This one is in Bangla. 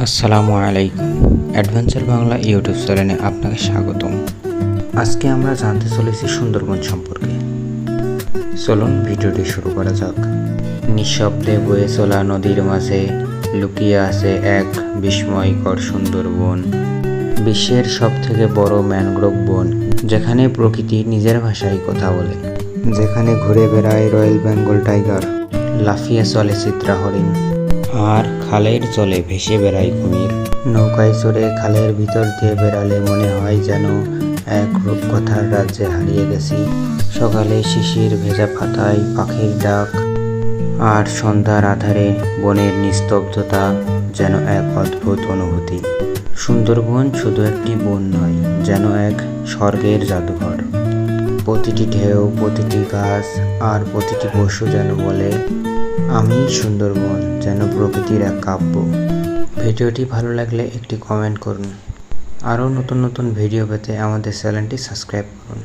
আসসালামু আলাইকুম। অ্যাডভেঞ্চার বাংলা ইউটিউব চ্যানেলে আপনাকে স্বাগতম। আজকে আমরা জানতে চলেছি সুন্দরবন সম্পর্কে। চলুন ভিডিওটি শুরু করা যাক। নিঃশব্দে বয়ে চলা নদীর মাঝে লুকিয়ে আছে এক বিস্ময়কর সুন্দরবন, বিশ্বের সবথেকে বড় ম্যানগ্রোভ বন, যেখানে প্রকৃতি নিজের ভাষায় কথা বলে, যেখানে ঘুরে বেড়ায় রয়্যাল বেঙ্গল টাইগার, লাফিয়ে চলে চিত্রা হরিণ, আর খালের জলে ভেসে বেড়ায় কুমির। নৌকায় চড়ে খালের ভিতর দিয়ে বেড়ালে মনে হয় যেন এক রূপকথার রাজ্যে হারিয়ে গেছি। সকালে শিশির ভেজা পাতায় পাখির ডাক, আর সন্ধ্যার আধারে বনের নিস্তব্ধতা যেন এক অদ্ভুত অনুভূতি। সুন্দরবন শুধু একটি বন নয়, যেন এক স্বর্গের জাদুঘর। প্রতিটি ঢেউ, প্রতিটি গাছ আর প্রতিটি পশু যেন বলে, আমি সুন্দরবন, যেন প্রকৃতির এক কাব্য। ভিডিওটি ভালো লাগলে একটি কমেন্ট করুন। আরও নতুন নতুন ভিডিও পেতে আমাদের চ্যানেলটি সাবস্ক্রাইব করুন।